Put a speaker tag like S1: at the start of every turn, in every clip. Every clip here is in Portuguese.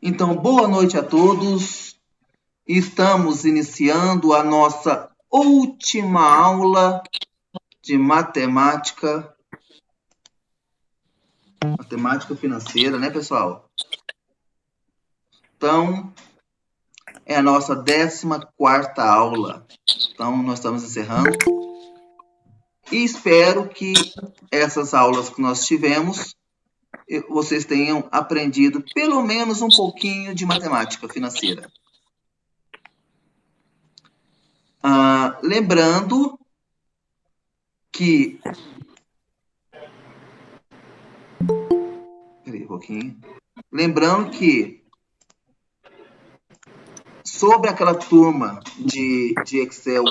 S1: Então, boa noite a todos. Estamos iniciando a nossa última aula de matemática financeira, né, pessoal? Então, é a nossa 14ª aula. Então, nós estamos encerrando. E espero que essas aulas que nós tivemos, vocês tenham aprendido pelo menos um pouquinho de matemática financeira. Lembrando que... Peraí um pouquinho. Lembrando que sobre aquela turma de Excel,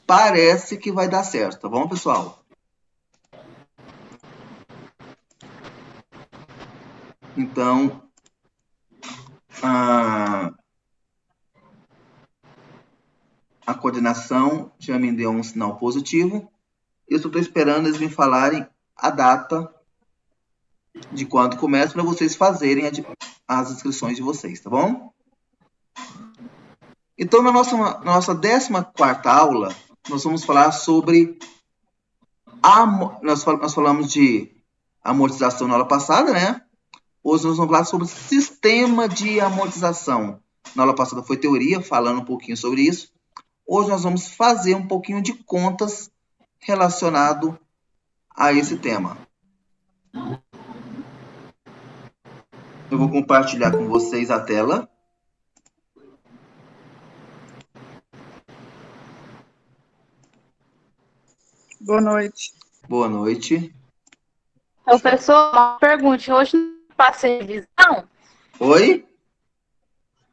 S1: parece que vai dar certo, tá bom, pessoal? Então, a coordenação já me deu um sinal positivo. Eu só estou esperando eles me falarem a data de quando começa para vocês fazerem as inscrições de vocês, tá bom? Então, na nossa 14ª aula, nós vamos falar sobre... Nós falamos de amortização na aula passada, né? Hoje nós vamos falar sobre sistema de amortização. Na aula passada foi teoria, falando um pouquinho sobre isso. Hoje nós vamos fazer um pouquinho de contas relacionado a esse tema. Eu vou compartilhar com vocês a tela.
S2: Boa noite.
S1: Boa noite.
S3: Professor, uma pergunta. Hoje não era para ser revisão?
S1: Oi?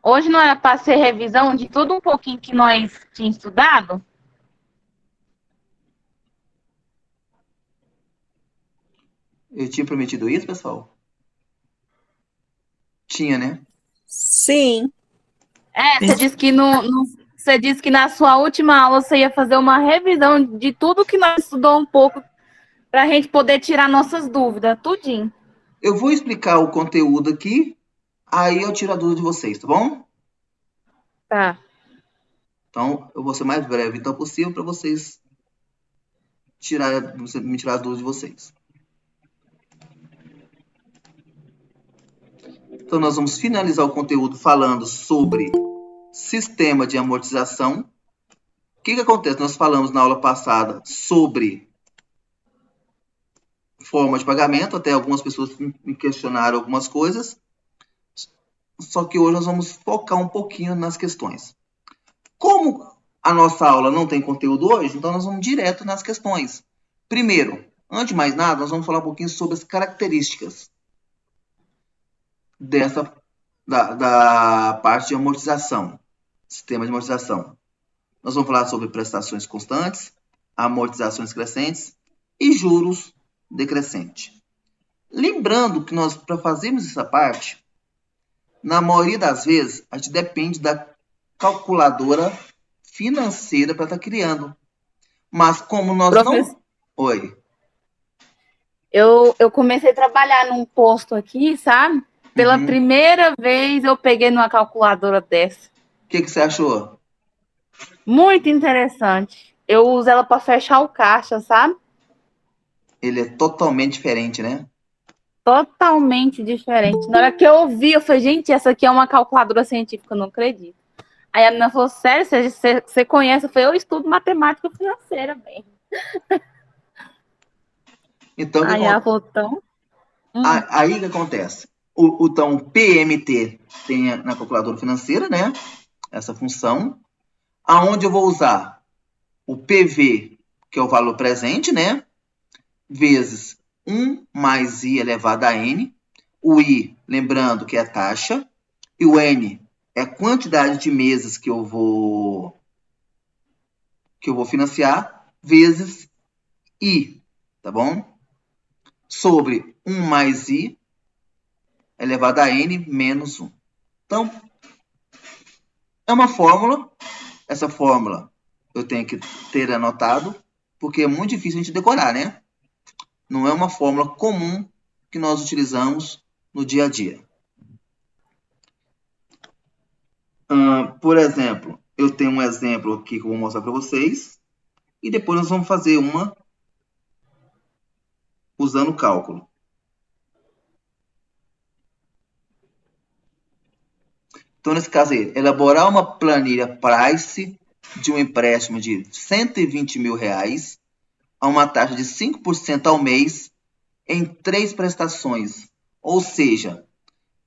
S3: Hoje não era para ser revisão de tudo um pouquinho que nós tínhamos estudado?
S1: Eu tinha prometido isso, pessoal? Tinha, né?
S2: Sim.
S3: Você disse que na sua última aula você ia fazer uma revisão de tudo que nós estudamos um pouco para a gente poder tirar nossas dúvidas, tudinho.
S1: Eu vou explicar o conteúdo aqui, aí eu tiro a dúvida de vocês, tá bom?
S3: Tá.
S1: Então, eu vou ser mais breve então possível para vocês me tirar as dúvidas de vocês. Então, nós vamos finalizar o conteúdo falando sobre sistema de amortização. O que acontece? Nós falamos na aula passada sobre forma de pagamento, até algumas pessoas me questionaram algumas coisas. Só que hoje nós vamos focar um pouquinho nas questões. Como a nossa aula não tem conteúdo hoje, então nós vamos direto nas questões. Primeiro, antes de mais nada, nós vamos falar um pouquinho sobre as características da parte de amortização, sistema de amortização. Nós vamos falar sobre prestações constantes, amortizações crescentes e juros decrescentes. Lembrando que nós, para fazermos essa parte, na maioria das vezes, a gente depende da calculadora financeira para estar criando. Mas como nós não... Oi.
S3: Eu comecei a trabalhar num posto aqui, sabe? Pela primeira vez eu peguei numa calculadora dessa.
S1: O que você achou?
S3: Muito interessante. Eu uso ela para fechar o caixa, sabe?
S1: Ele é totalmente diferente, né?
S3: Totalmente diferente. Na hora que eu ouvi, eu falei, gente, essa aqui é uma calculadora científica, eu não acredito. Aí a menina falou, sério, você conhece? Eu falei, eu estudo matemática financeira, bem.
S1: Então,
S3: aí ela falou, então...
S1: Aí o que acontece? Então, PMT tem na calculadora financeira, né? Essa função. Aonde eu vou usar o PV, que é o valor presente, né? Vezes 1 mais I elevado a N. O I, lembrando que é a taxa. E o N é a quantidade de meses que eu vou financiar, vezes I, tá bom? Sobre 1 mais I elevado a N menos 1. Então, é uma fórmula. Essa fórmula eu tenho que ter anotado, porque é muito difícil a gente decorar, né? Não é uma fórmula comum que nós utilizamos no dia a dia. Por exemplo, eu tenho um exemplo aqui que eu vou mostrar para vocês. E depois nós vamos fazer uma usando o cálculo. Então, nesse caso aí, elaborar uma planilha price de um empréstimo de R$120 mil a uma taxa de 5% ao mês em 3 prestações. Ou seja,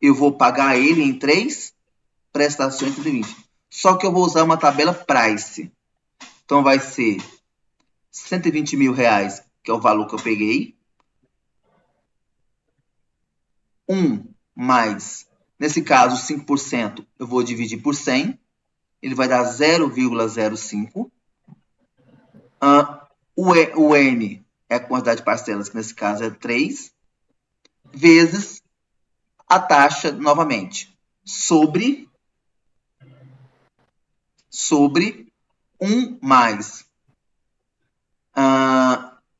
S1: eu vou pagar ele em 3 prestações de 120. Só que eu vou usar uma tabela price. Então, vai ser R$120 mil, que é o valor que eu peguei. 1 mais, nesse caso, 5%, eu vou dividir por 100. Ele vai dar 0,05. O N é a quantidade de parcelas, que nesse caso é 3, vezes a taxa, novamente, sobre 1 mais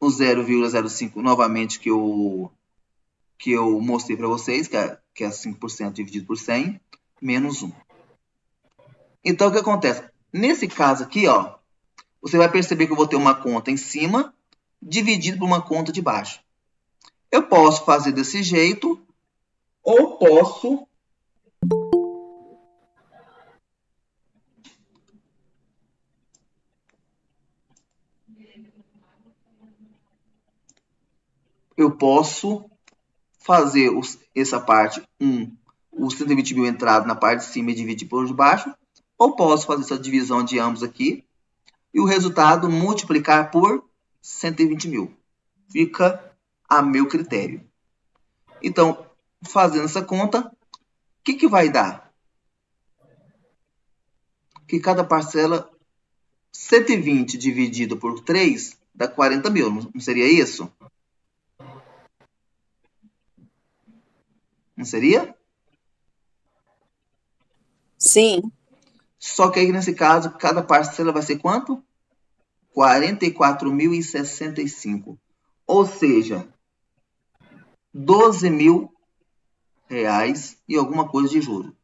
S1: o 0,05, novamente, que eu mostrei para vocês, que é 5% dividido por 100, menos 1. Então, o que acontece? Nesse caso aqui, ó, você vai perceber que eu vou ter uma conta em cima dividido por uma conta de baixo. Eu posso fazer desse jeito, ou posso fazer essa parte 1, os 120 mil entrado na parte de cima e dividir por de baixo, ou posso fazer essa divisão de ambos aqui e o resultado multiplicar por 120 mil. Fica a meu critério. Então, fazendo essa conta, o que vai dar? Que cada parcela, 120 dividido por 3, dá 40 mil, não seria isso? Não seria?
S2: Sim.
S1: Só que aí, nesse caso, cada parcela vai ser quanto? 44.065. Ou seja, 12 mil reais e alguma coisa de juro.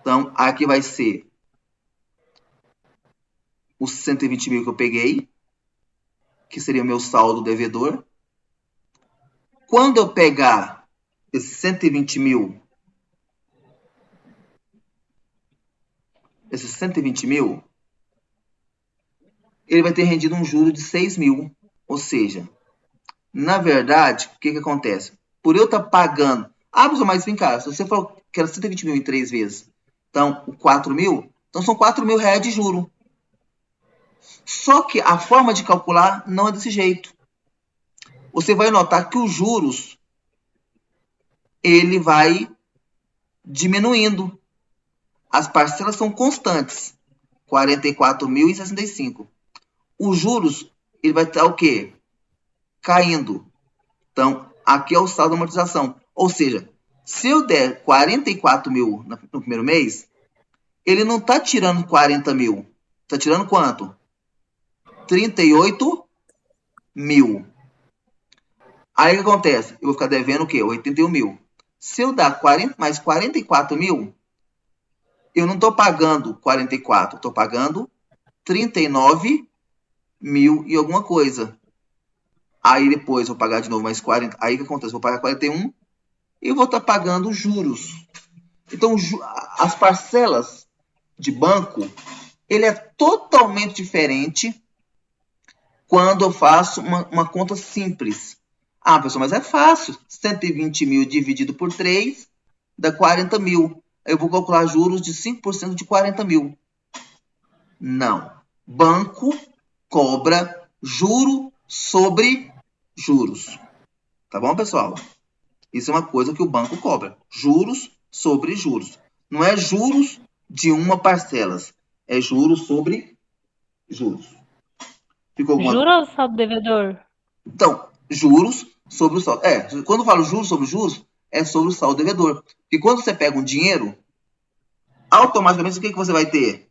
S1: Então, aqui vai ser os 120 mil que eu peguei, que seria o meu saldo devedor. Quando eu pegar esses 120 mil, ele vai ter rendido um juro de 6 mil. Ou seja, na verdade, o que acontece? Por eu estar pagando... professor, mas vem cá, se você falou que era 120 mil em 3 vezes, então, 4 mil, então são 4 mil reais de juro. Só que a forma de calcular não é desse jeito. Você vai notar que os juros, ele vai diminuindo. As parcelas são constantes, 44.065. Os juros, ele vai estar o quê? Caindo. Então, aqui é o saldo de amortização. Ou seja, se eu der 44 mil no primeiro mês, ele não está tirando 40 mil. Está tirando quanto? 38 mil. Aí o que acontece? Eu vou ficar devendo o quê? 81 mil. Se eu dar mais 44 mil, eu não estou pagando 44, estou pagando 39 mil e alguma coisa. Aí depois vou pagar de novo mais 40. Aí o que acontece? Vou pagar 41 e eu vou estar pagando juros. Então, as parcelas de banco, ele é totalmente diferente quando eu faço uma conta simples. Pessoal, mas é fácil. 120 mil dividido por 3 dá 40 mil. Eu vou calcular juros de 5% de 40 mil. Não. Banco cobra juro sobre juros. Tá bom, pessoal? Isso é uma coisa que o banco cobra. Juros sobre juros. Não é juros de uma parcela. É juros sobre juros.
S4: Ficou alguma... Juros ou saldo devedor?
S1: Então, juros sobre o saldo. Quando eu falo juros sobre juros, é sobre o saldo devedor. E quando você pega um dinheiro, automaticamente o que você vai ter?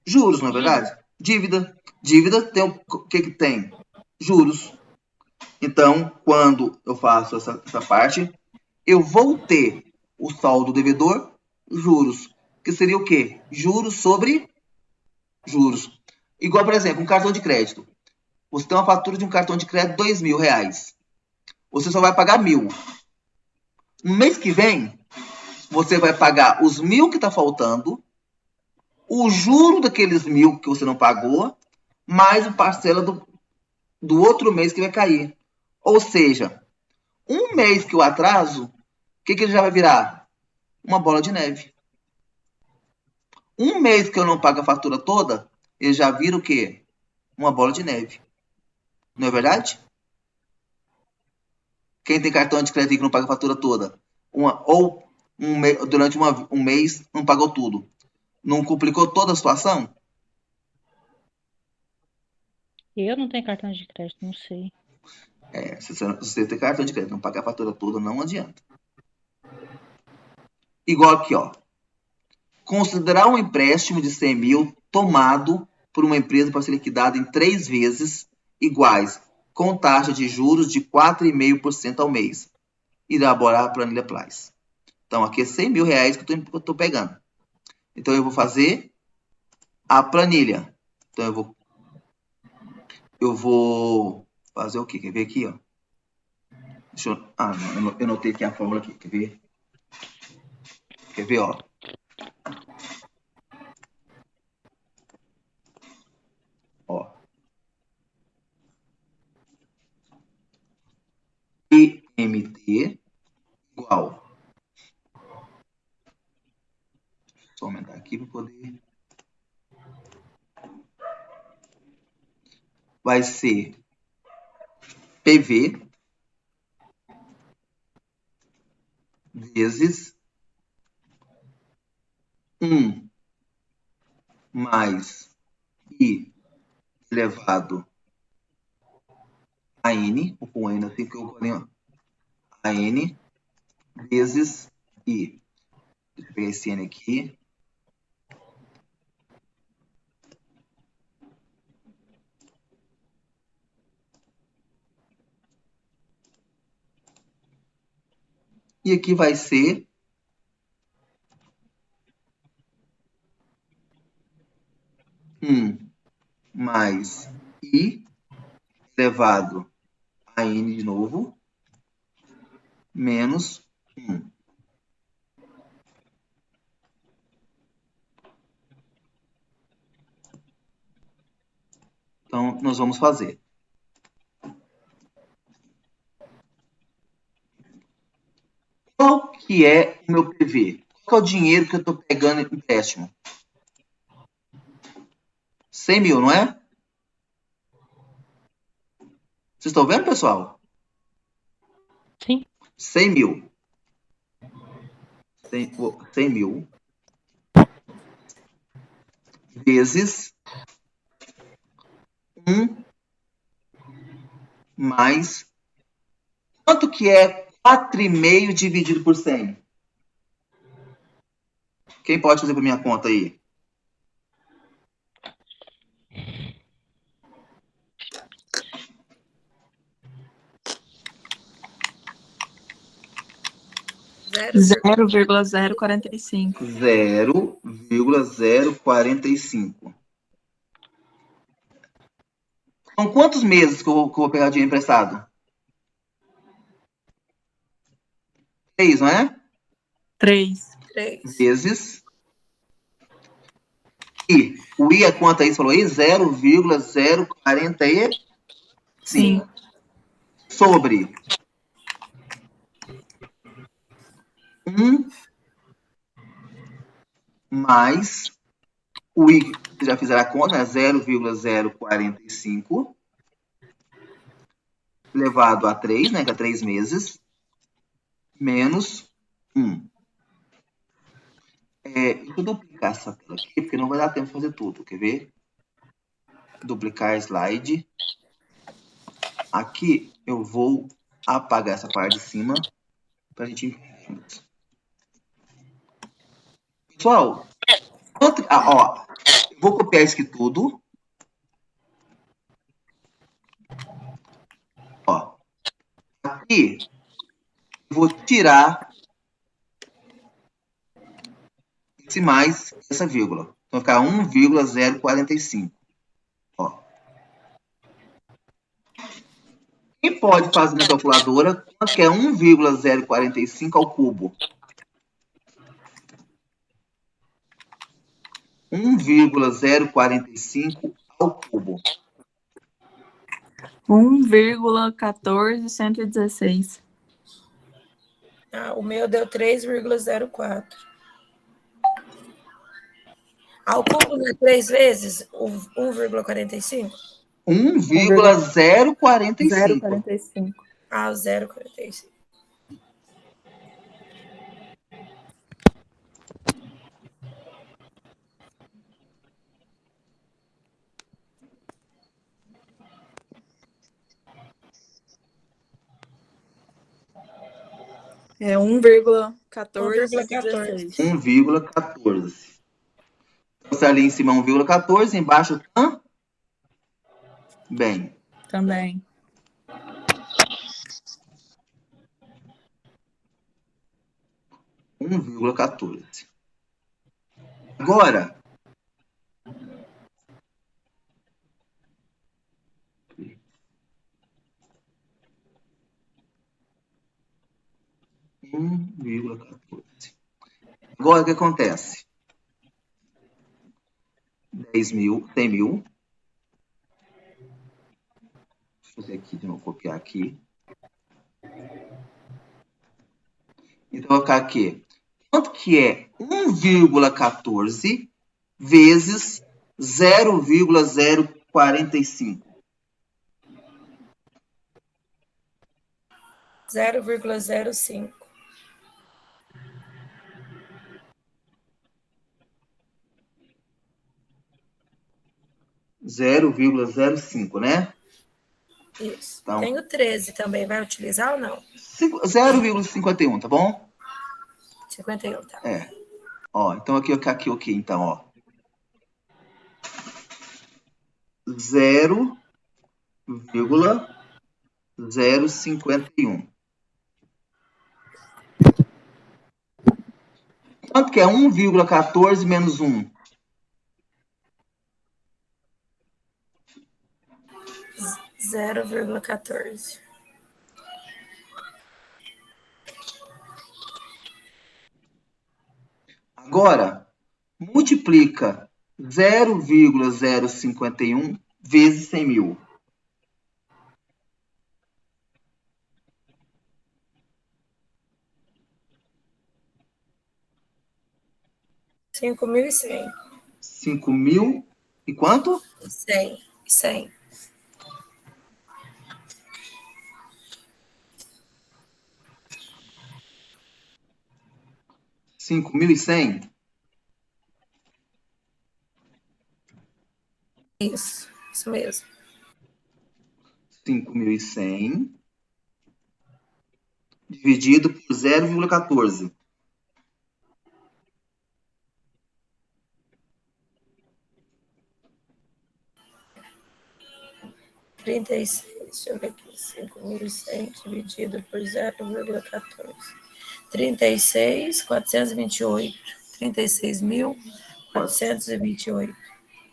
S1: Juros, não é verdade? Dívida. Dívida tem o que tem? Juros. Então, quando eu faço essa parte, eu vou ter o saldo devedor juros. Que seria o quê? Juros sobre juros. Igual, por exemplo, um cartão de crédito. Você tem uma fatura de um cartão de crédito de R$ 2.000. Você só vai pagar 1.000. No mês que vem, você vai pagar os 1.000 que está faltando, o juro daqueles 1.000 que você não pagou, mais a parcela do outro mês que vai cair. Ou seja, um mês que eu atraso, o que ele já vai virar? Uma bola de neve. Um mês que eu não pago a fatura toda, ele já vira o quê? Uma bola de neve. Não é verdade? Quem tem cartão de crédito que não paga a fatura toda, durante um mês não pagou tudo, não complicou toda a situação?
S4: Eu não tenho cartão de crédito, não sei.
S1: Se você tem cartão de crédito não pagar a fatura toda, não adianta. Igual aqui, ó. Considerar um empréstimo de 100 mil tomado por uma empresa para ser liquidado em 3 vezes iguais, com taxa de juros de 4,5% ao mês. Elaborar a planilha Plais. Então, aqui é 100 mil reais que eu estou pegando. Então, eu vou fazer a planilha. Então, eu vou fazer o quê? Quer ver aqui, ó? Não, eu notei aqui a fórmula aqui. Quer ver? Quer ver, ó? Ó. EMT igual. Deixa eu aumentar aqui para poder. Vai ser PV vezes 1 mais I elevado a N, vou pôr N assim que eu vou a N vezes I. Deixa eu pegar esse N aqui. E aqui vai ser mais I elevado a N de novo, menos 1. Então, nós vamos fazer. Qual que é o meu PV? Qual que é o dinheiro que eu estou pegando em empréstimo? 100 mil, não é? Vocês estão vendo, pessoal?
S4: Sim.
S1: 100 mil. 100 mil vezes 1 mais... Quanto que é 4,5 dividido por 100? Quem pode fazer para minha conta aí?
S2: Zero vírgula 0,045.
S1: 0,045. São quantos meses que eu vou pegar dinheiro emprestado? 3, não é?
S2: 3.
S1: Vezes. I. O I é quanto aí? Você falou aí? 0,045.
S2: Sim.
S1: Sobre 1 mais o I, vocês já fizeram a conta, né? 0,045 elevado a 3, né? Que é 3 meses, menos 1. Eu vou duplicar essa tela aqui, porque não vai dar tempo de fazer tudo. Quer ver? Duplicar slide. Aqui eu vou apagar essa parte de cima para a gente entender. Pessoal, vou copiar isso aqui tudo. Ó, aqui eu vou tirar esse mais essa vírgula. Então, vai ficar 1,045. Ó. Quem pode fazer na calculadora quanto que é 1,045 ao cubo? 1,045 ao cubo.
S2: 1,14116.
S5: Ah, o meu deu 3,04. Ao cubo não é 3 vezes o 1,45?
S1: 1,045.
S2: 0,45.
S5: Ah, o 0,45.
S2: É 1,1416.
S1: 1,14. Então, se ali em cima é 1,14, embaixo também.
S2: Também.
S1: Agora, agora o que acontece? 10 mil, 100 mil. Deixa eu ver aqui, de novo, copiar aqui. Então, vou colocar aqui. Quanto que é 1,14 vezes 0,045?
S5: 0,05.
S1: ,05, né?
S5: Isso.
S1: Então,
S5: Tem o 13 também. Vai utilizar ou não?
S1: 0,51, tá bom?
S5: 51, tá.
S1: É. Ó, então aqui, ok, então, ó. 0,051. Quanto que é 1,14 menos 1?
S5: 0,14.
S1: Agora, multiplica 0,051 vezes 100 mil.
S5: Cinco mil e 100.
S1: 5.000 e quanto?
S5: 100. 100.
S1: ,100?
S5: Isso mesmo.
S1: 5.100 dividido por 0,14.
S5: 36. Deixa eu ver aqui. 5.100 dividido por 0,14. 36.428. 36.428.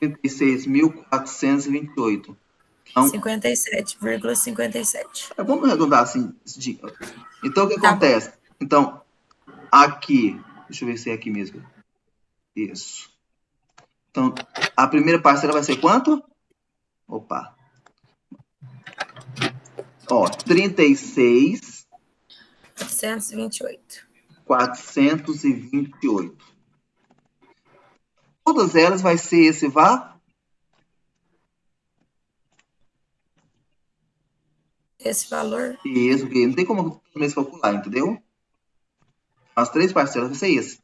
S1: 36.428. Então,
S5: 57,57.
S1: vamos arredondar assim. Então, o que
S5: Tá
S1: acontece? Então, aqui, deixa eu ver se é aqui mesmo. Isso. Então, a primeira parcela vai ser quanto? Opa. Ó, 36.
S5: 428.
S1: 428. Todas elas vai ser esse valor.
S5: Esse valor?
S1: Isso, porque não tem como também calcular, entendeu? As três parcelas vai ser esse.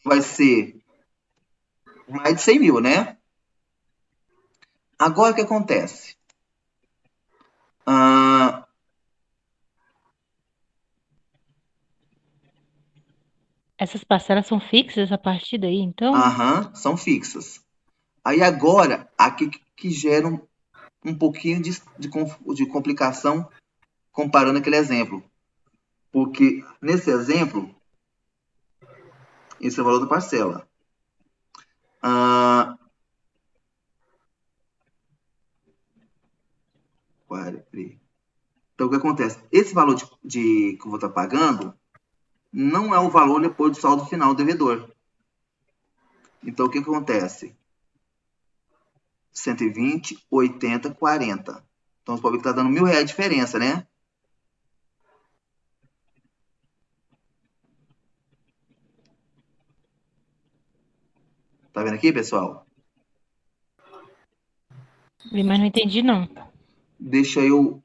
S1: Vai ser mais de 100 mil, né? Agora, o que acontece?
S4: Essas parcelas são fixas a partir daí, então?
S1: São fixas. Aí agora, aqui que geram um pouquinho de complicação comparando aquele exemplo. Porque nesse exemplo, esse é o valor da parcela. Então, o que acontece? Esse valor que eu vou estar pagando não é o valor depois do saldo final do devedor. Então, o que acontece? 120, 80, 40. Então, você pode ver que está dando R$1.000 a diferença, né? Tá vendo aqui, pessoal?
S4: Mas não entendi, não.
S1: Deixa eu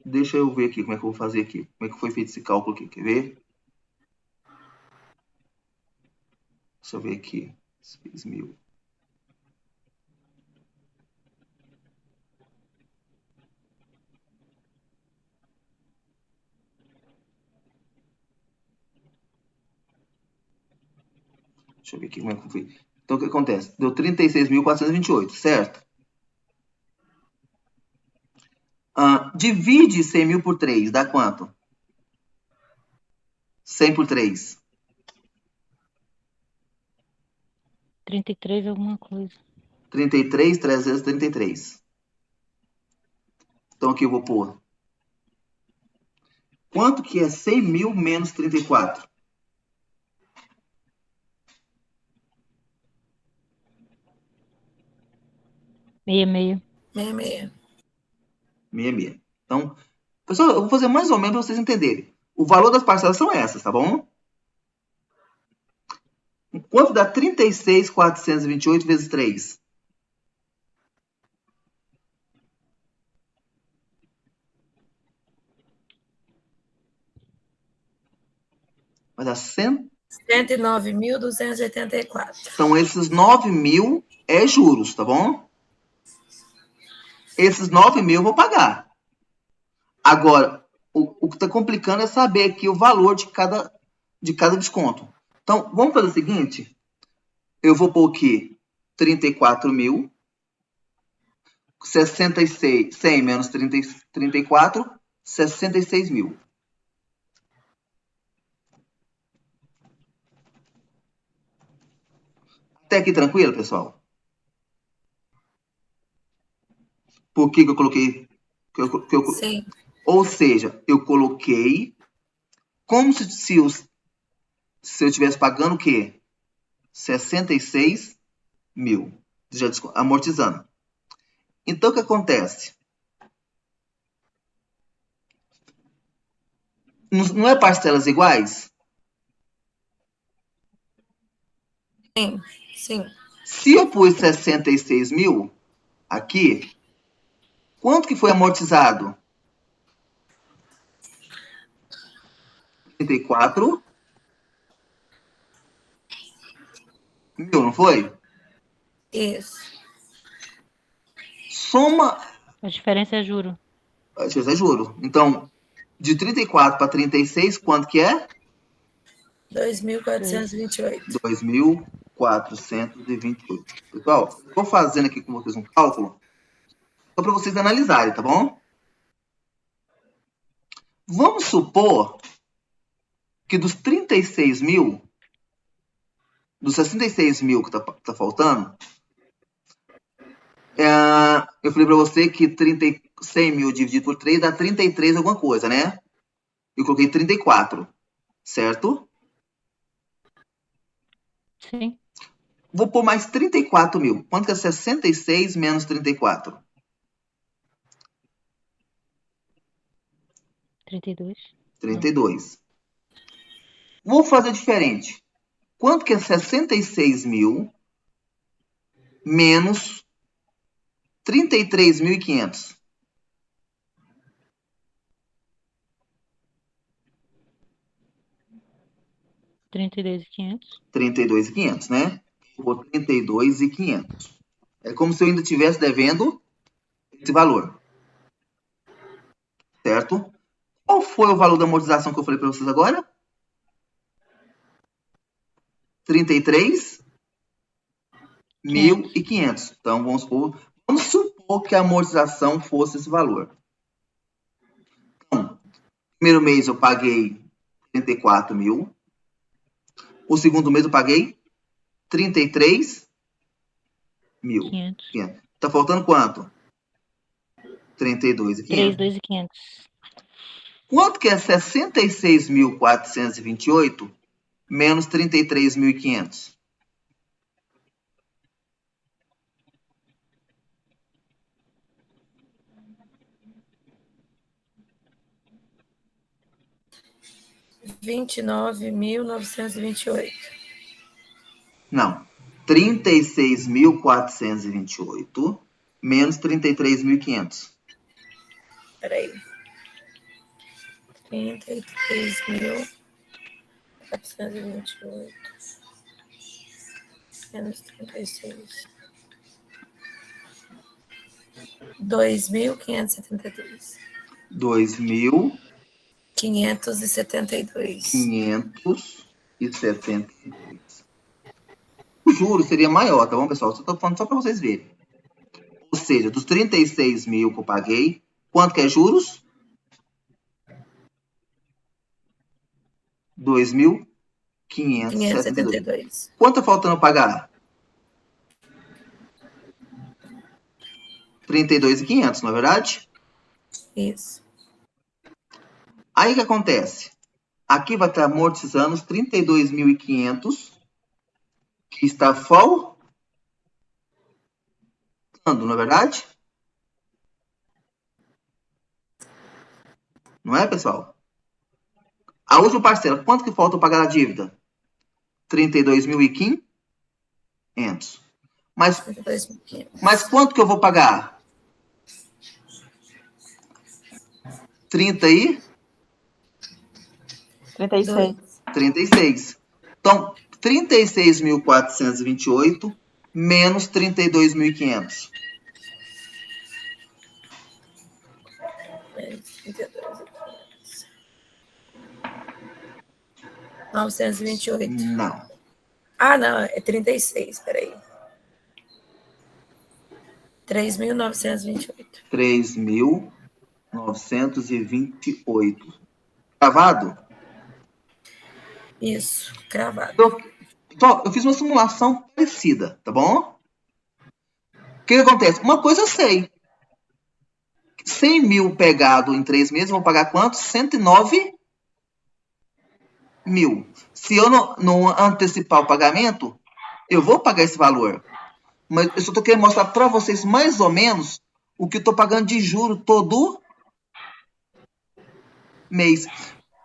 S1: ver aqui como é que eu vou fazer aqui. Como é que foi feito esse cálculo aqui, quer ver? Deixa eu ver aqui. 6.000. Deixa eu ver aqui como é que foi. Então, o que acontece? Deu 36.428, certo? Divide 100.000 por 3, dá quanto? 100 por 3.
S4: 33 alguma coisa.
S1: 33, 3 vezes 33. Então, aqui eu vou pôr. Quanto que é 100.000 menos 34?
S4: 66.
S5: 66.
S1: 66. Então, pessoal, eu vou fazer mais ou menos para vocês entenderem. O valor das parcelas são essas, tá bom? Quanto dá 36.428 vezes 3? Vai dar 100.
S5: 109.284.
S1: Então, esses 9.000 é juros, tá bom? Esses 9.000 eu vou pagar. Agora, o que está complicando é saber aqui o valor de cada desconto. Então, vamos fazer o seguinte. Eu vou pôr aqui 34.000. 66, 100 menos 34, 66.000. Até aqui tranquilo, pessoal? Por que eu coloquei?
S5: Sim.
S1: Ou seja, eu coloquei como se eu estivesse pagando o quê? 66.000. Já amortizando. Então, o que acontece? Não é parcelas iguais?
S5: Sim. Sim.
S1: Se eu pus 66.000 aqui, quanto que foi amortizado? 34.000, não foi?
S5: Isso.
S1: Soma.
S4: A diferença é juro.
S1: A diferença é juro. Então, de 34 para 36, quanto que é?
S5: 2.428.
S1: 2.428. Pessoal, estou fazendo aqui com vocês um cálculo só para vocês analisarem, tá bom? Vamos supor que dos 36.000, dos 66.000 que tá faltando, eu falei para você que 100.000 dividido por 3 dá 33 alguma coisa, né? Eu coloquei 34, certo?
S4: Sim.
S1: Vou pôr mais 34.000. Quanto que é 66 menos 34?
S4: 32.
S1: 32. Vou fazer diferente. Quanto que é 66.000 menos 33.500?
S4: 32.500.
S1: 32.500, né? Vou 32.500. É como se eu ainda estivesse devendo esse valor. Certo? Qual foi o valor da amortização que eu falei para vocês agora? 33.500. Então, vamos supor que a amortização fosse esse valor. Então, primeiro mês eu paguei 34.000. O segundo mês eu paguei 33. mil.
S4: 500.
S1: 500. Tá faltando quanto? 32.500.
S4: 32.500.
S1: Quanto que é 66.428 menos 33.500?
S5: R$ 29.928.
S1: Não. 36.428 menos 33.500.
S5: Peraí. 33.428 menos 36. 2.572.
S1: 2.572.
S5: 572.
S1: O juro seria maior, tá bom, pessoal? Só tô falando só para vocês verem. Ou seja, dos 36 mil que eu paguei, quanto que é juros? 2.572.
S5: 572.
S1: Quanto tá faltando pagar? 32.500, não é verdade?
S5: Isso.
S1: Aí o que acontece? Aqui vai estar amortizando os 32.500 que está faltando, não é verdade? Não é, pessoal? A última parcela, quanto que falta pagar a dívida? 32.500. Mas
S5: 32.500.
S1: quanto que eu vou pagar?
S3: 36.
S1: 36. Então, 36.428 menos 32.500.
S5: Menos 32. 928.
S1: Não.
S5: Ah, não, é 36, peraí. 3.928.
S1: 3.928. Gravado?
S5: Isso, cravado.
S1: Então, eu fiz uma simulação parecida, tá bom? O que acontece? Uma coisa eu sei. 100 mil pegado em 3 meses, eu vou pagar quanto? 109 mil. Se eu não antecipar o pagamento, eu vou pagar esse valor. Mas eu só estou querendo mostrar para vocês mais ou menos o que eu estou pagando de juro todo mês.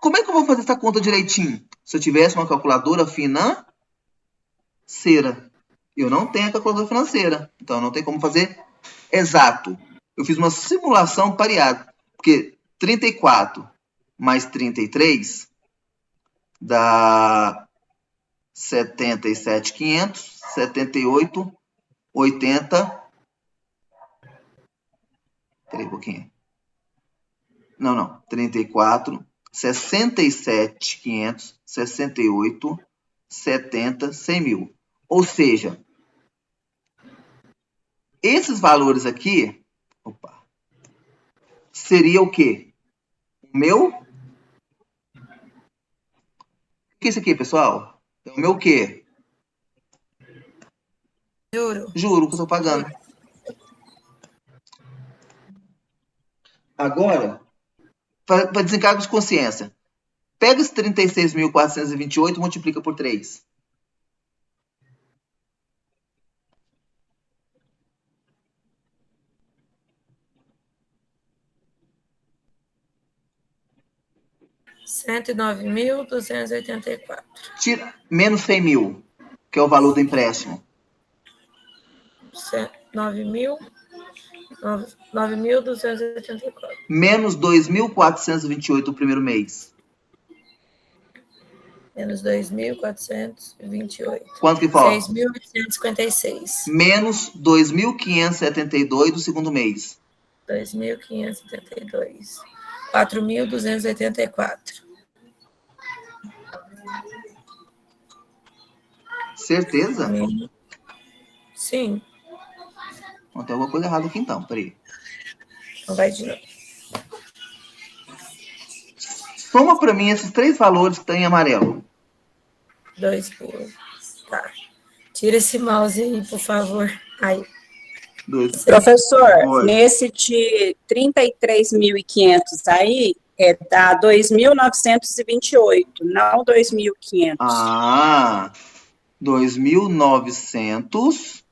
S1: Como é que eu vou fazer essa conta direitinho? Se eu tivesse uma calculadora financeira. Eu não tenho a calculadora financeira, então não tem como fazer exato. Eu fiz uma simulação pareada, porque 34 mais 33 dá 77.500, 78, 80. Peraí um pouquinho. Não. 34, 67.500, 68, 70, 100 mil. Ou seja, esses valores aqui, seria o quê? O meu? O que é isso aqui, pessoal? É o meu quê?
S5: Juro.
S1: Juro que eu estou pagando. Agora, para desencargo de consciência, pega esse 36.428 e multiplica por 3.
S5: R$109.284.
S1: Tira menos 100 mil, que é o valor do empréstimo.
S5: 9.284.
S1: Menos 2.428 o primeiro mês.
S5: Menos 2.428.
S1: Quanto que falta?
S5: 6.856.
S1: Menos 2.572 do segundo mês.
S5: 2.572. 4.284.
S1: Certeza?
S5: Sim.
S1: Não tem alguma coisa errada aqui então, peraí.
S5: Então vai de novo.
S1: Soma para mim esses 3 valores que estão em amarelo.
S5: 2.000. Tá. Tira esse mouse aí, por favor. Aí,
S6: Professor,
S1: Oi.
S6: nesse de 33.500 aí, dá 2.928, não 2.500.
S1: Ah, 2.900.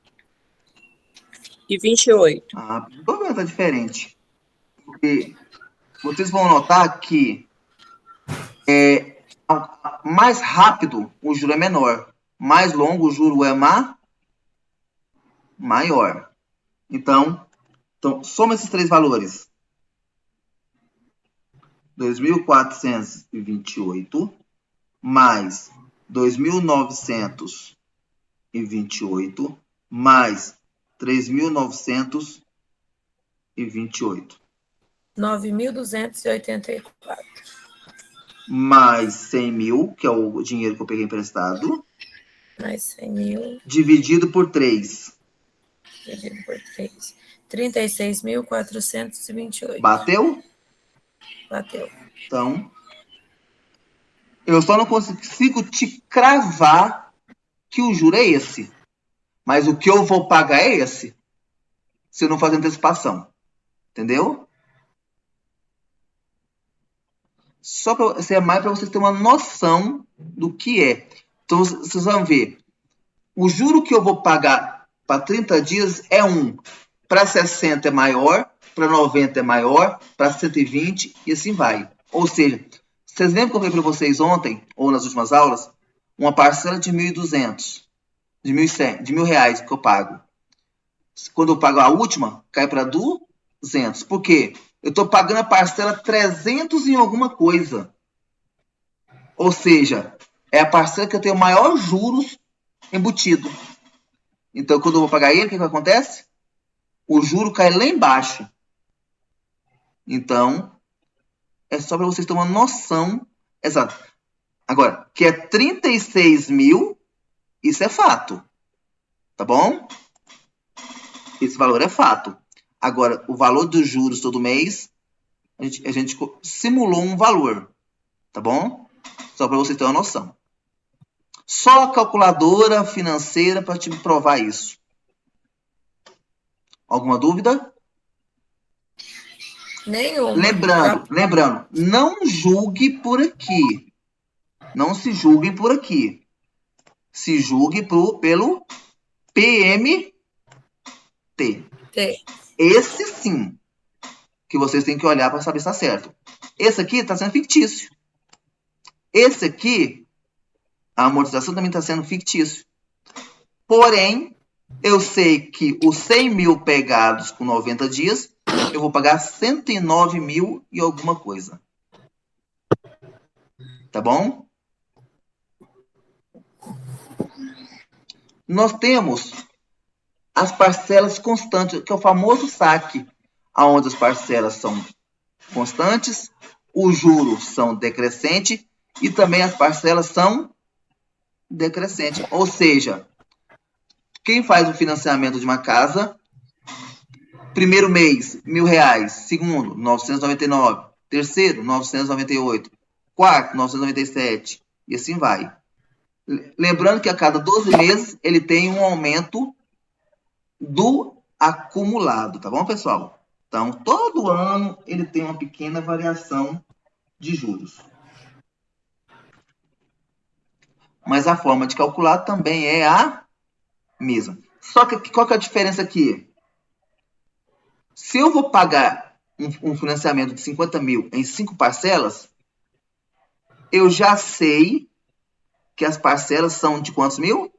S6: E 28.
S1: Ah, pelo menos tá diferente. Porque vocês vão notar que mais rápido o juro é menor. Mais longo o juro é maior. Então, soma esses três valores. 2.428 mais 2.928 mais 3.928
S5: 9.284.
S1: mais 100 mil, que é o dinheiro que eu peguei emprestado,
S5: Mais 100 mil
S1: dividido por 3.
S5: dividido por 3. 36.428.
S1: Bateu?
S5: Bateu.
S1: Então, eu só não consigo te cravar que o juro é esse. Mas o que eu vou pagar é esse. Se eu não fazer antecipação. Entendeu? Só para ser mais para vocês terem uma noção do que é. Então, vocês vão ver. O juro que eu vou pagar para 30 dias é 1. Para 60 é maior, para 90 é maior, para 120 e assim vai. Ou seja, vocês lembram que eu falei para vocês ontem, ou nas últimas aulas, uma parcela de 1.200, de 1.100, de R$1.000 que eu pago. Quando eu pago a última, cai para 200. Por quê? Eu estou pagando a parcela 300 em alguma coisa. Ou seja, é a parcela que eu tenho maior juros embutido. Então, quando eu vou pagar ele, o que acontece? O juro cai lá embaixo. Então, é só para vocês terem uma noção exata. Agora, que é 36 mil, isso é fato. Tá bom? Esse valor é fato. Agora, o valor dos juros todo mês, a gente simulou um valor. Tá bom? Só para vocês terem uma noção. Só a calculadora financeira para te provar isso. Alguma dúvida?
S5: Nenhuma.
S1: Lembrando, não julgue por aqui. Não se julguem por aqui. Se julgue pelo PMT. Esse sim, que vocês têm que olhar para saber se está certo. Esse aqui está sendo fictício. Esse aqui, a amortização também está sendo fictício. Porém, eu sei que os 100 mil pegados com 90 dias, eu vou pagar 109 mil e alguma coisa. Tá bom? Nós temos as parcelas constantes, que é o famoso saque, onde as parcelas são constantes, os juros são decrescentes e também as parcelas são decrescentes. Ou seja, quem faz o financiamento de uma casa, primeiro mês, R$1.000, segundo, 999, terceiro, 998, quarto, 997 e assim vai. Lembrando que a cada 12 meses ele tem um aumento do acumulado, tá bom, pessoal? Então, todo ano ele tem uma pequena variação de juros. Mas a forma de calcular também é a mesma. Só que qual que é a diferença aqui? Se eu vou pagar um financiamento de 50 mil em 5 parcelas, eu já sei que as parcelas são de quantos mil?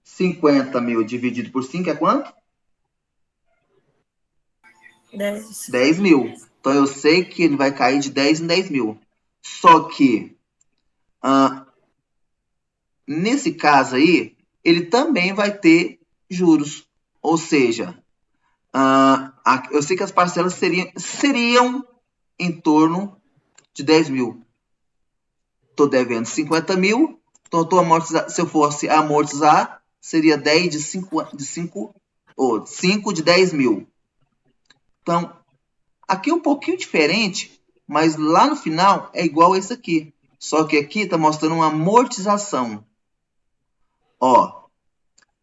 S1: 50 mil dividido por 5 é quanto? 10 mil. Então, eu sei que ele vai cair de 10 em 10 mil. Só que, nesse caso aí, ele também vai ter juros. Ou seja, eu sei que as parcelas seriam em torno de 10 mil. Estou devendo 50 mil, então se eu fosse amortizar, seria 10 de 5 de 10 mil. Então, aqui é um pouquinho diferente, mas lá no final é igual a esse aqui. Só que aqui está mostrando uma amortização. Ó,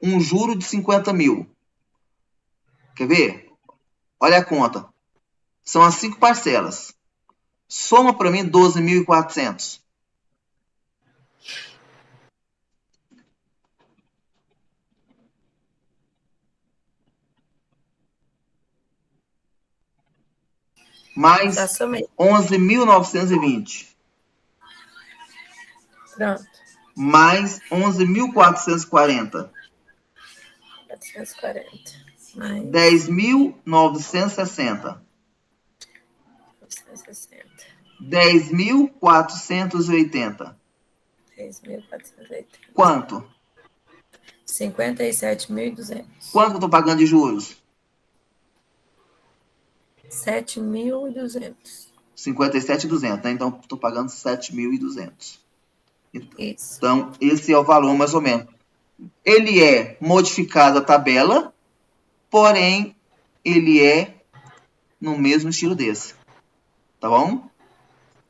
S1: um juro de 50 mil. Quer ver? Olha a conta. São as 5 parcelas. Soma para mim 12.400. Mais
S5: Já somei.
S1: 11.920.
S5: Pronto.
S1: Mais 11.440.
S5: 440. Mais
S1: 10.960.
S5: 960.
S1: 10.480.
S5: 10.480.
S1: Quanto?
S5: 57.200.
S1: Quanto que eu tô pagando de juros?
S5: 7.200.
S1: 57.200, né? Então, estou pagando 7.200.
S5: Isso.
S1: Então, esse é o valor mais ou menos. Ele é modificado a tabela, porém, ele é no mesmo estilo desse. Tá bom?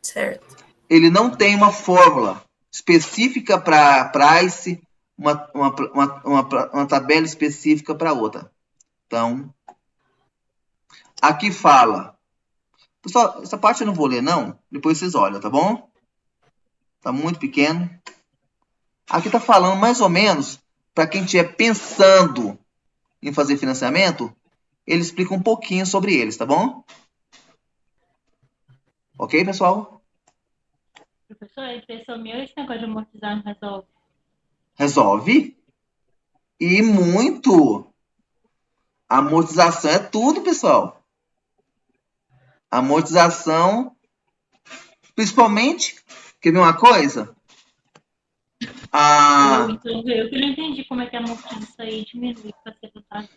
S5: Certo.
S1: Ele não tem uma fórmula específica para price, uma tabela específica para outra. Então, aqui fala. Pessoal, essa parte eu não vou ler, não. Depois vocês olham, tá bom? Tá muito pequeno. Aqui tá falando mais ou menos, para quem estiver pensando em fazer financiamento, ele explica um pouquinho sobre eles, tá bom? Ok, pessoal?
S4: Professor, a impressão minha, esse negócio de amortizar não resolve.
S1: Resolve. E muito. Amortização é tudo, pessoal. Amortização, principalmente, quer ver uma coisa?
S4: Eu que não entendi como é que amortiza isso aí e diminui para ser votado.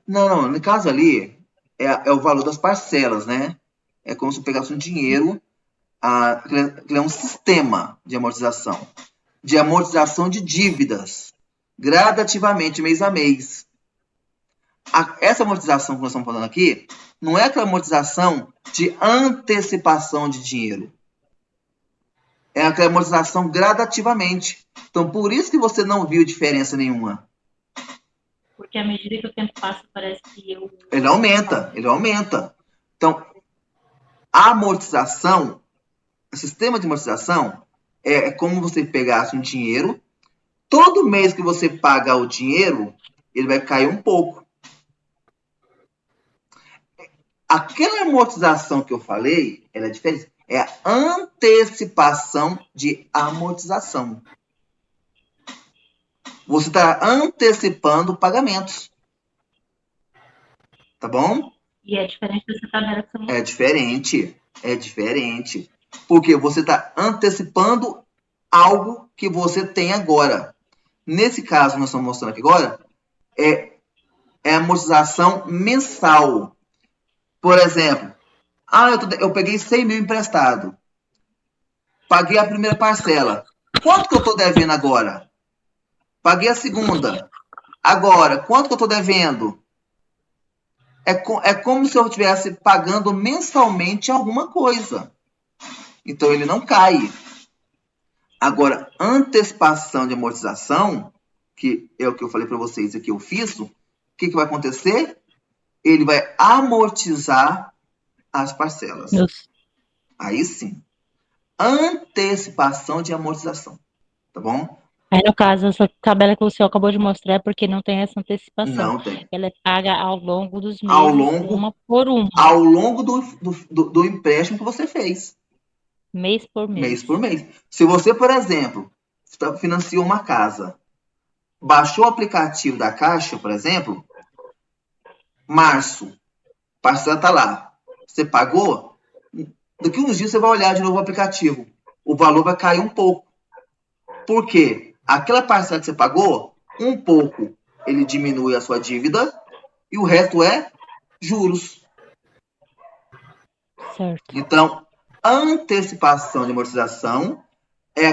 S1: Não, no caso ali, é o valor das parcelas, né? É como se eu pegasse um dinheiro, ele é um sistema de amortização de dívidas, gradativamente, mês a mês. Essa amortização que nós estamos falando aqui, não é aquela amortização de antecipação de dinheiro. É aquela amortização gradativamente. Então, por isso que você não viu diferença nenhuma.
S4: Porque à medida que o tempo passa, parece que
S1: Ele aumenta. Então, a amortização, o sistema de amortização, é como você pegasse um dinheiro, todo mês que você paga o dinheiro, ele vai cair um pouco. Aquela amortização que eu falei, ela é diferente. É a antecipação de amortização. Você está antecipando pagamentos. Tá bom?
S4: E é diferente dessa tabela que você mostrou.
S1: É diferente. Porque você está antecipando algo que você tem agora. Nesse caso, que nós estamos mostrando aqui agora, é amortização mensal. Por exemplo, eu peguei 100 mil emprestado. Paguei a primeira parcela. Quanto que eu estou devendo agora? Paguei a segunda. Agora, quanto que eu estou devendo? É como se eu estivesse pagando mensalmente alguma coisa. Então, ele não cai. Agora, antecipação de amortização, que é o que eu falei para vocês aqui, eu fiz, o que vai acontecer? Ele vai amortizar as parcelas.
S4: Deus.
S1: Aí sim. Antecipação de amortização. Tá bom?
S4: Aí, no caso, essa tabela que o senhor acabou de mostrar é porque não tem essa antecipação.
S1: Não tem.
S4: Ela é paga ao longo dos meses, uma por uma.
S1: Ao longo do empréstimo que você fez.
S4: Mês por mês.
S1: Mês por mês. Se você, por exemplo, financiou uma casa, baixou o aplicativo da Caixa, por exemplo, março, parcela está lá. Você pagou, daqui uns dias você vai olhar de novo o aplicativo. O valor vai cair um pouco. Por quê? Aquela parcela que você pagou, um pouco ele diminui a sua dívida e o resto é juros.
S4: Certo.
S1: Então, antecipação de amortização é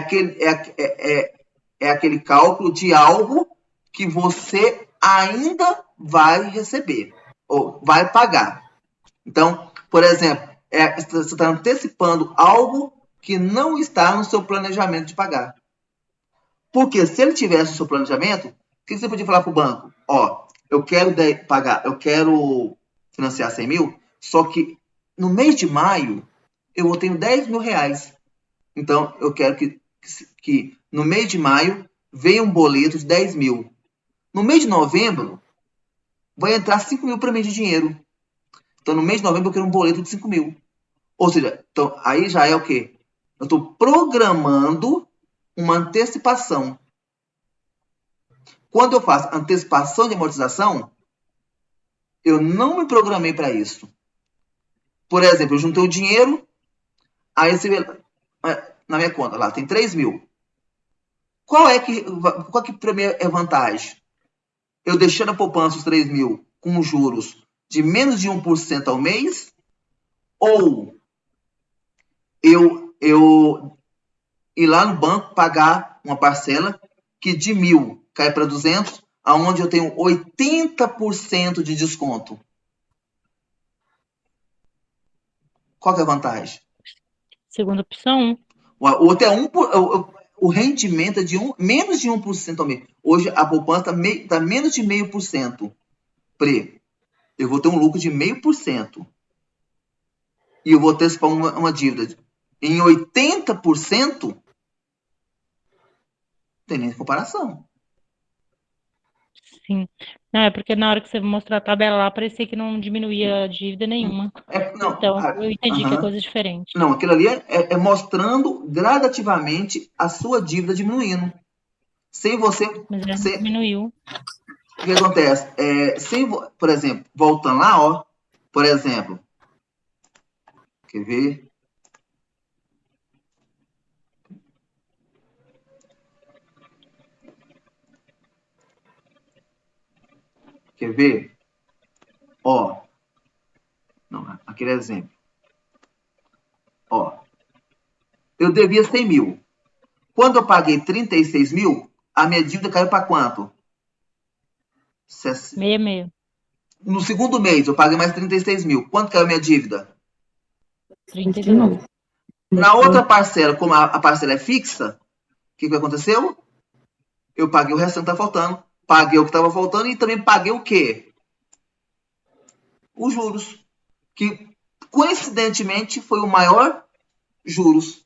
S1: aquele cálculo de algo que você ainda vai receber ou vai pagar. Então, por exemplo, você está antecipando algo que não está no seu planejamento de pagar. Porque se ele tivesse o seu planejamento, o que você podia falar para o banco? Ó, eu quero financiar 100 mil, só que no mês de maio eu tenho 10 mil reais. Então, eu quero que no mês de maio venha um boleto de 10 mil. No mês de novembro, vai entrar 5 mil para mim de dinheiro. Então, no mês de novembro, eu quero um boleto de 5 mil. Ou seja, então, aí já é o quê? Eu estou programando uma antecipação. Quando eu faço antecipação de amortização, eu não me programei para isso. Por exemplo, eu juntei o dinheiro, aí você vê na minha conta lá, tem 3 mil. Qual que para mim é vantagem? Eu deixando a poupança os 3 mil com juros de menos de 1% ao mês, ou eu ir lá no banco pagar uma parcela que de 1.000 cai para 200, aonde eu tenho 80% de desconto. Qual que é a vantagem?
S4: Segunda opção.
S1: O outro é o rendimento é de menos de 1% ao mês. Hoje a poupança está menos de 0,5%. Eu vou ter um lucro de 0,5%. E eu vou antecipar uma dívida em 80%, não tem nem comparação.
S4: Sim. Não, é porque na hora que você mostrou a tabela lá, parecia que não diminuía dívida nenhuma. Então, eu entendi que é coisa diferente.
S1: Não, aquilo ali é mostrando gradativamente a sua dívida diminuindo. Sem você...
S4: Mas diminuiu.
S1: O que acontece? Por exemplo, voltando lá, ó. Por exemplo, quer ver? Quer ver? Ó. Não, aquele exemplo. Ó. Eu devia 100 mil. Quando eu paguei 36 mil, a minha dívida caiu para quanto?
S4: 66.
S1: No segundo mês, eu paguei mais 36 mil. Quanto caiu a minha dívida?
S4: 32.
S1: Na outra parcela, como a parcela é fixa, o que aconteceu? Eu paguei o restante que está faltando. Paguei o que estava faltando e também paguei o quê? Os juros. Que, coincidentemente, foi o maior juros.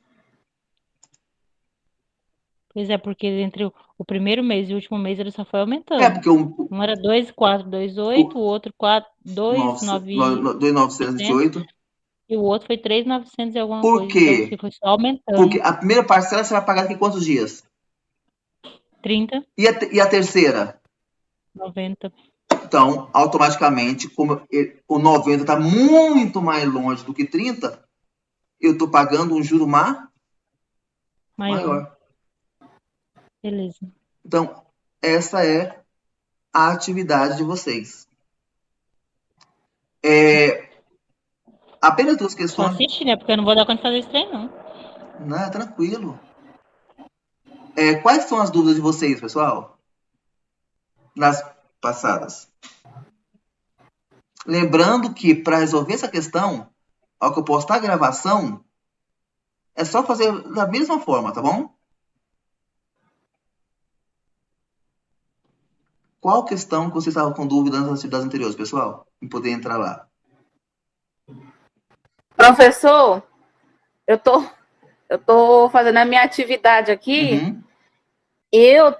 S4: Pois é, porque entre o primeiro mês e o último mês ele só foi aumentando.
S1: Porque
S4: um era 2.428, o outro
S1: 2.928.
S4: E o outro foi 3.900 e alguma
S1: Por
S4: coisa.
S1: quê?
S4: Então foi só aumentando.
S1: Porque a primeira parcela você vai pagar daqui quantos dias?
S4: 30.
S1: E a terceira?
S4: 90.
S1: Então, automaticamente, como o 90 está muito mais longe do que 30, eu estou pagando um juro maior.
S4: Beleza.
S1: Então, essa é a atividade de vocês. Apenas duas
S4: Só
S1: questões.
S4: assiste, né? Porque eu não vou dar conta de fazer esse trem, não.
S1: Não, tranquilo. Quais são as dúvidas de vocês, pessoal? Nas passadas. Lembrando que para resolver essa questão, ao que eu postar a gravação, é só fazer da mesma forma, tá bom? Qual questão que vocês estavam com dúvida nas atividades anteriores, pessoal? Em poder entrar lá.
S3: Professor, eu tô fazendo a minha atividade aqui.
S1: Uhum.
S3: Eu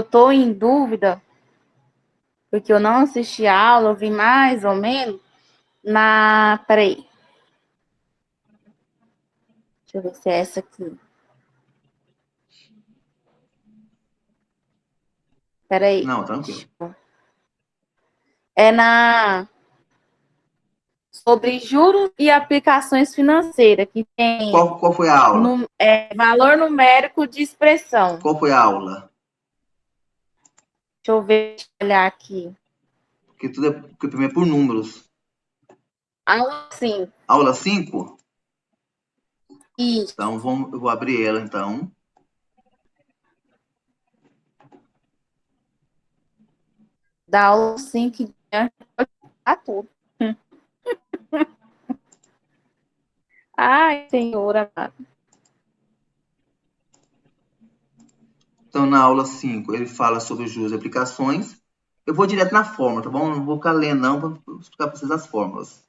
S3: tô em dúvida, porque eu não assisti a aula, eu vi mais ou menos peraí. Deixa eu ver se é essa aqui. Peraí.
S1: Não, tranquilo.
S3: É sobre juros e aplicações financeiras, que tem
S1: Qual foi a aula?
S3: valor numérico de expressão.
S1: Qual foi a aula?
S3: Deixa eu ver, olhar aqui.
S1: Porque primeiro é por números.
S3: Aula 5.
S1: Aula 5?
S3: Isso.
S1: Então, eu vou abrir ela, então.
S3: Da aula 5 em diante, pode ficar tudo. Ai, Senhor amado.
S1: Então, na aula 5, ele fala sobre os juros e aplicações. Eu vou direto na fórmula, tá bom? Não vou ficar lendo, não, para explicar para vocês as fórmulas.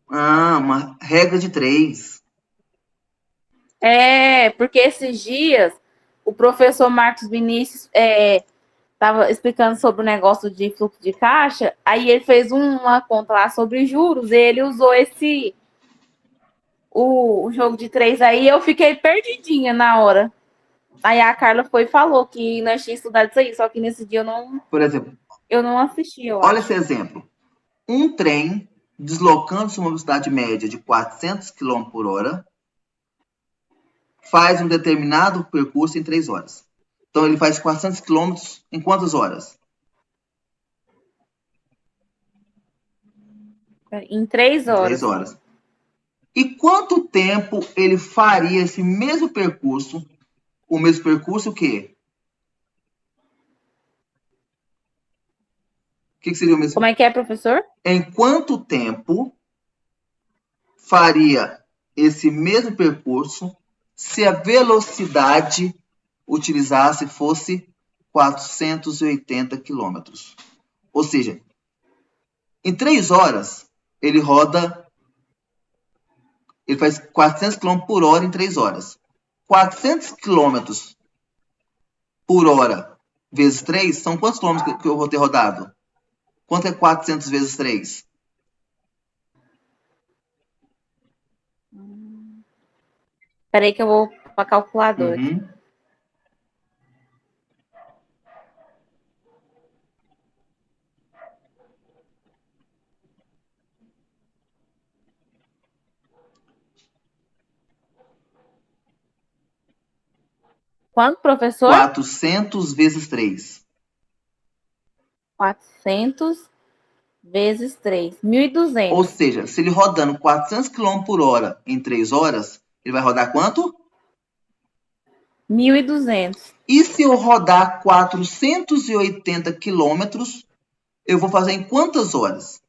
S1: Ah, uma regra de 3.
S3: Porque esses dias o professor Marcos Vinícius estava explicando sobre o negócio de fluxo de caixa, aí ele fez uma conta lá sobre juros, e ele usou o jogo de 3 aí, eu fiquei perdidinha na hora. Aí a Carla foi e falou que nós tínhamos estudado isso aí, só que nesse dia
S1: Por exemplo,
S3: eu não assisti,
S1: olha esse exemplo. Um trem deslocando-se a uma velocidade média de 400 km por hora faz um determinado percurso em 3 horas. Então, ele faz 400 km em quantas horas?
S3: Em 3 horas.
S1: 3 horas. E quanto tempo ele faria esse mesmo percurso? O mesmo percurso o quê? O que seria o mesmo?
S3: Como é que é, professor?
S1: Em quanto tempo faria esse mesmo percurso se a velocidade utilizasse fosse 480 km? Ou seja, em 3 horas, ele faz 400 km por hora em 3 horas. 400 km por hora vezes 3, são quantos quilômetros que eu vou ter rodado? Quanto é 400 vezes 3?
S3: Peraí que eu vou para a calculadora.
S1: Uhum.
S3: Quanto, professor?
S1: 400 vezes 3.
S3: 400 vezes 3. 1.200.
S1: Ou seja, se ele rodando 400 km por hora em 3 horas, ele vai rodar quanto?
S3: 1.200.
S1: E se eu rodar 480 quilômetros, eu vou fazer em quantas horas?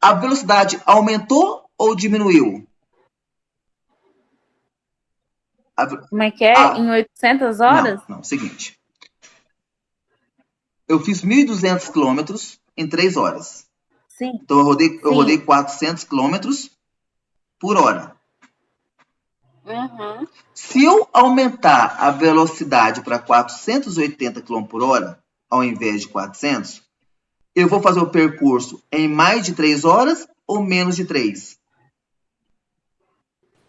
S1: A velocidade aumentou ou diminuiu?
S3: Como é que é? Em 800 horas?
S1: Não. Seguinte. Eu fiz 1.200 quilômetros em 3 horas.
S3: Sim.
S1: Então, eu rodei 400 quilômetros por hora.
S3: Uhum.
S1: Se eu aumentar a velocidade para 480 km por hora, ao invés de 400, eu vou fazer o percurso em mais de 3 horas ou menos de 3?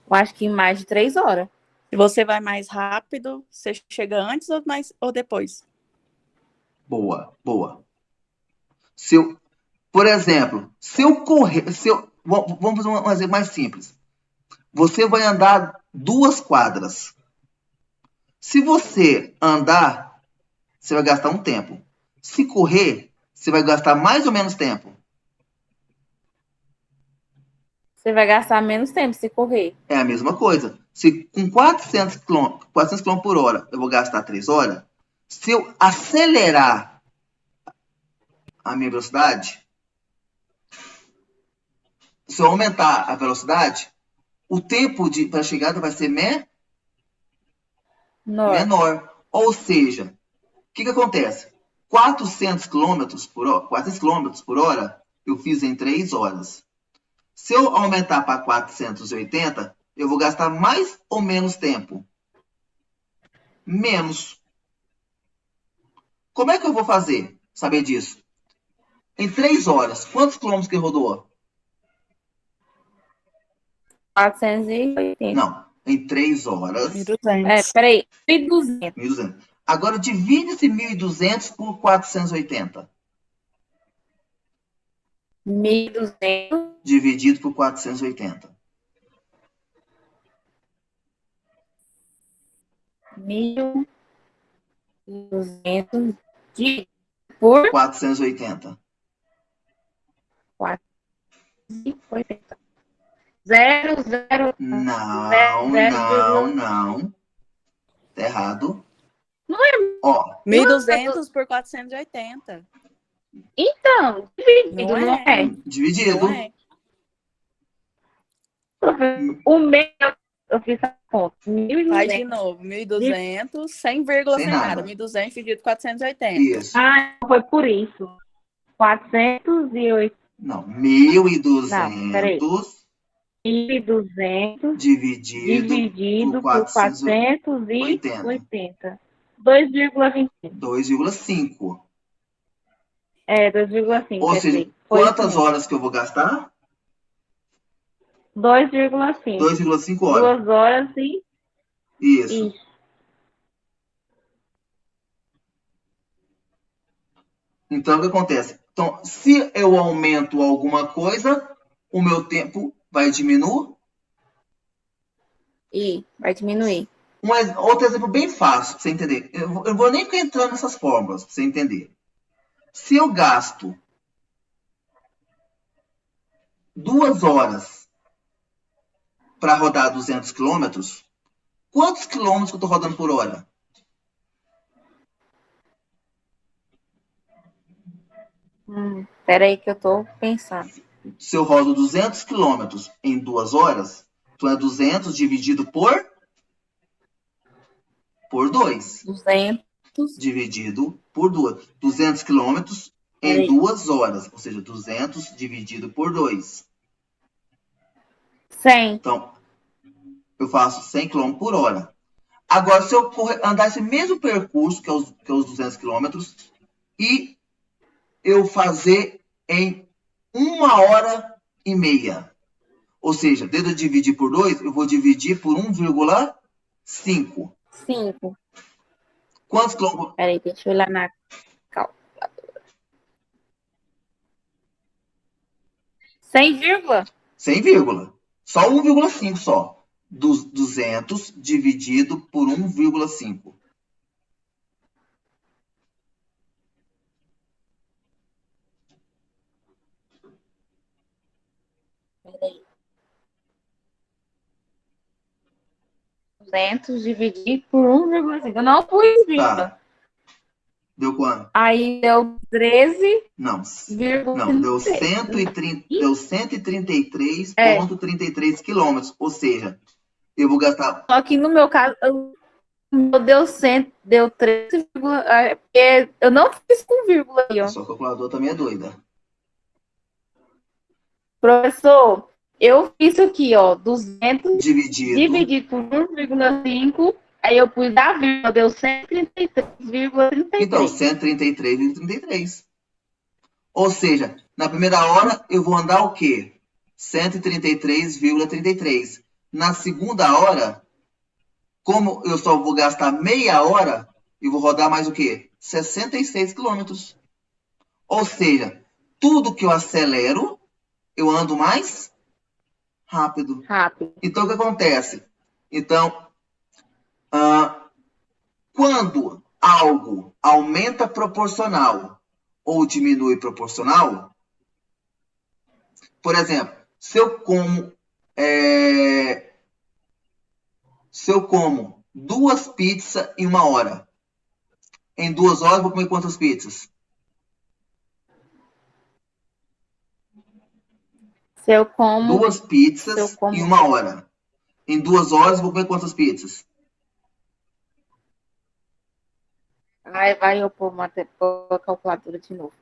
S3: Eu acho que em mais de 3 horas.
S2: Se você vai mais rápido, você chega antes ou depois?
S1: Boa. Por exemplo, se eu correr... vamos fazer um exemplo mais simples. Você vai andar 2 quadras. Se você andar, você vai gastar um tempo. Se correr, você vai gastar mais ou menos tempo?
S3: Você vai gastar menos tempo se correr.
S1: É a mesma coisa. Se com 400 km por hora eu vou gastar 3 horas, se eu acelerar a minha velocidade, se eu aumentar a velocidade, o tempo para a chegada vai ser menor. Ou seja, o que acontece? 400 km por hora eu fiz em 3 horas. Se eu aumentar para 480, eu vou gastar mais ou menos tempo? Menos. Como é que eu vou saber disso? Em 3 horas, quantos quilômetros que rodou?
S3: 480.
S1: Não, em 3 horas...
S2: 1.200.
S3: Peraí, 1.200.
S1: 1.200. Agora, divide esse 1.200 por 480.
S3: 1.200.
S1: Dividido por 480.
S3: 1.200 por
S1: 480.
S3: 480. 0, 0.
S1: Não. Tá errado.
S3: Não é.
S1: Ó.
S2: 1.200 por 480.
S3: Então, dividido, não é?
S1: Dividido.
S2: Não é.
S3: O meu, eu fiz a conta.
S2: Faz de
S3: 1.200.
S2: novo. 1.200, sem vírgula, sem nada. 1.200 dividido por 480.
S1: Isso.
S3: Ah, foi por isso. 408.
S1: Não,
S3: Não,
S1: 1.200
S3: 1.200
S1: dividido
S3: dividido
S1: por
S3: por 480. 2,20.
S1: 2,5.
S3: 2,5.
S1: Ou seja, quantas horas que eu vou gastar?
S3: 2,5.
S1: 2,5 horas.
S3: 2 horas e
S1: Isso. Então, o que acontece? Então, se eu aumento alguma coisa, o meu tempo vai diminuir.
S3: vai diminuir.
S1: Outro exemplo bem fácil, para você entender. Eu não vou nem ficar entrando nessas fórmulas, para você entender. Se eu gasto 2 horas para rodar 200 quilômetros, quantos quilômetros que eu estou rodando por hora?
S3: Peraí que eu tô pensando.
S1: Se eu rodo 200 quilômetros em 2 horas, então é 200 dividido por 2.
S3: 200.
S1: Dividido por 2. 200 quilômetros em 2 horas, ou seja, 200 dividido por 2.
S3: 100.
S1: Então, eu faço 100 km por hora. Agora, se eu andar esse mesmo percurso, que é os 200 quilômetros, e eu fazer em 1h30. Ou seja, desde eu dividir por 2, eu vou dividir por 1,5.
S3: 5.
S1: Quantos quilômetros?
S3: Peraí, deixa eu olhar na calculadora. 100,
S1: 100, só 1,5 só. 200 dividido por 1,5.
S3: Peraí. 200 dividido por 1,5. Eu não pus vírgula.
S1: Tá. Deu quanto?
S3: Aí deu 13.
S1: Não,
S3: Não,
S1: deu 133,33 quilômetros. Ou seja, eu vou gastar...
S3: Só que no meu caso, deu 100, deu 13, eu não fiz com vírgula aí, ó.
S1: A sua calculadora também é doida.
S3: Professor, eu fiz aqui, ó, 200
S1: dividido
S3: por 1,5, aí eu pus a vírgula, deu 133,33.
S1: Então, 133,33. Ou seja, na primeira hora eu vou andar o quê? 133,33. Na segunda hora, como eu só vou gastar meia hora, eu vou rodar mais o quê? 66 quilômetros. Ou seja, tudo que eu acelero, eu ando mais rápido. Então, o que acontece? Então, quando algo aumenta proporcional ou diminui proporcional, por exemplo, se eu como 2 pizzas em 1 hora, em 2 horas eu vou comer quantas pizzas?
S3: Se eu como
S1: 2 pizzas em 1 hora. Em 2 horas eu vou comer quantas pizzas?
S3: Aí vai eu pôr a calculadora de novo.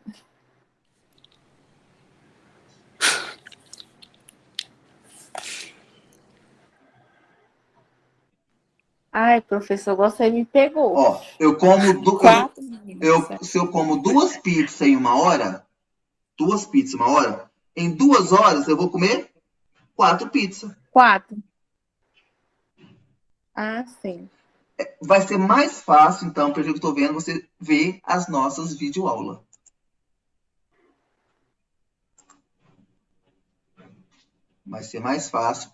S3: Ai, professor, você me pegou.
S1: Ó, se eu como 2 pizzas em 1 hora, 2 pizzas em 1 hora, em 2 horas eu vou comer 4 pizzas.
S3: 4. Ah, sim.
S1: Vai ser mais fácil, então, pelo que eu estou vendo, você ver as nossas videoaulas. Vai ser mais fácil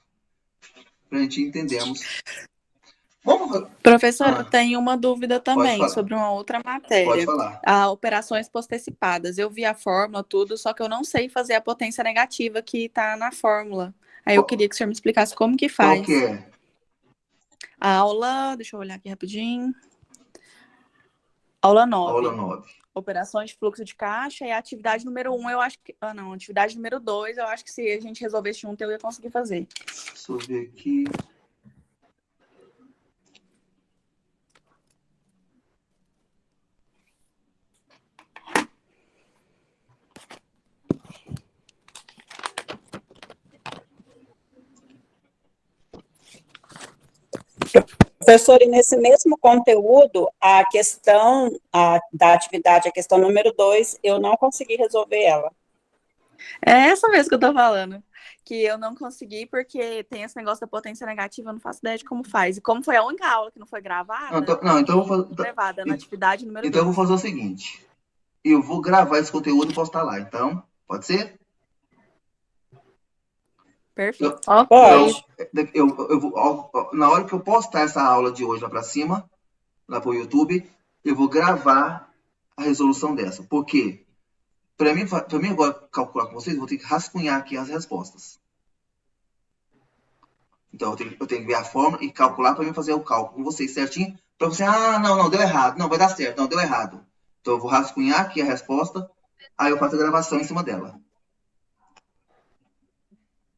S1: para a gente entendermos.
S2: Professora, eu tenho uma dúvida também sobre uma outra matéria.
S1: Pode falar.
S2: Operações postecipadas. Eu vi a fórmula, tudo, só que eu não sei fazer a potência negativa que está na fórmula. Aí eu queria que o senhor me explicasse como que faz.
S1: Qual que é?
S2: A aula, deixa eu olhar aqui rapidinho. Aula 9.
S1: Aula 9.
S2: operações de fluxo de caixa, e a atividade número 1, eu acho que... Ah, não, atividade número 2, eu acho que se a gente resolvesse junto, eu ia conseguir fazer.
S1: Deixa eu ver aqui.
S6: Professor, e nesse mesmo conteúdo, a questão da atividade, a questão número 2, eu não consegui resolver ela.
S2: É essa mesmo que eu tô falando. Que eu não consegui porque tem esse negócio da potência negativa, eu não faço ideia de como faz. E como foi a única aula que não foi gravada,
S1: Então eu vou fazer.
S2: levada na atividade número 2.
S1: Então eu vou fazer o seguinte. Eu vou gravar esse conteúdo e postar lá. Então, pode ser?
S2: Perfeito.
S6: Pode.
S1: Na hora que eu postar essa aula de hoje lá para cima, lá para o YouTube, eu vou gravar a resolução dessa. Por quê? Para mim agora calcular com vocês, eu vou ter que rascunhar aqui as respostas. Então, eu tenho que ver a fórmula e calcular para mim fazer o cálculo com vocês certinho. Para você, não, deu errado. Não, vai dar certo. Não, deu errado. Então, eu vou rascunhar aqui a resposta, aí eu faço a gravação em cima dela.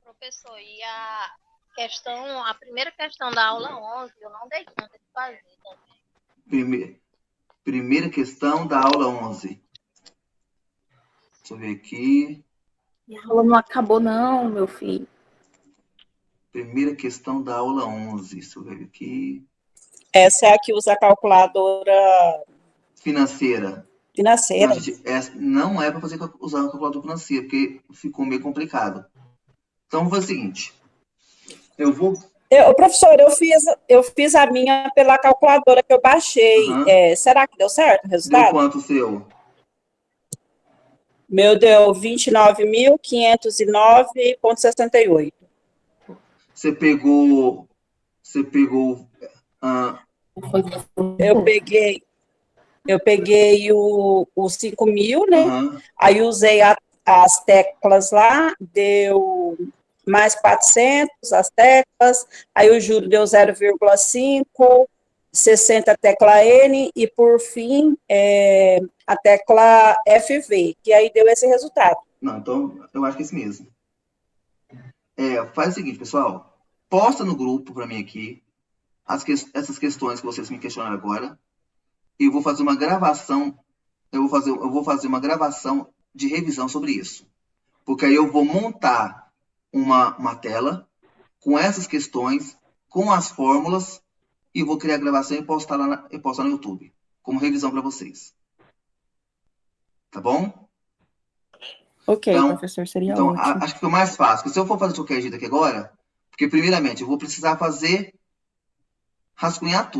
S7: Professor, e a primeira questão da aula 11, eu não dei conta de fazer também.
S1: Primeira questão da aula 11. Deixa eu ver aqui.
S3: A aula não acabou não, meu filho.
S1: Primeira questão da aula 11. Deixa eu ver aqui.
S6: Essa é a que usa a calculadora
S1: financeira.
S6: Financeira.
S1: Não é para usar a calculadora financeira, porque ficou meio complicado. Então, vou fazer o seguinte.
S6: Professor, eu fiz a minha pela calculadora que eu baixei. Será que deu certo o resultado?
S1: Deu quanto o seu?
S6: Meu deu 29.509,68.
S1: Você pegou...
S6: Eu peguei o 5.000, né? Aí usei as teclas lá, deu mais 400 as teclas, aí o juro deu 0,5, 60 tecla N, e por fim, a tecla FV, que aí deu esse resultado.
S1: Não, então, eu acho que é esse mesmo. Faz o seguinte, pessoal, posta no grupo para mim aqui essas questões que vocês me questionaram agora. Eu vou fazer uma gravação, eu vou fazer uma gravação de revisão sobre isso. Porque aí eu vou montar uma tela com essas questões, com as fórmulas, e vou criar a gravação e postar no YouTube, como revisão para vocês. Tá bom?
S2: Ok,
S1: então,
S2: professor, seria
S1: então,
S2: ótimo.
S1: Acho que foi mais fácil. Porque se eu for fazer de qualquer jeito aqui agora, porque primeiramente eu vou precisar rascunhar tudo.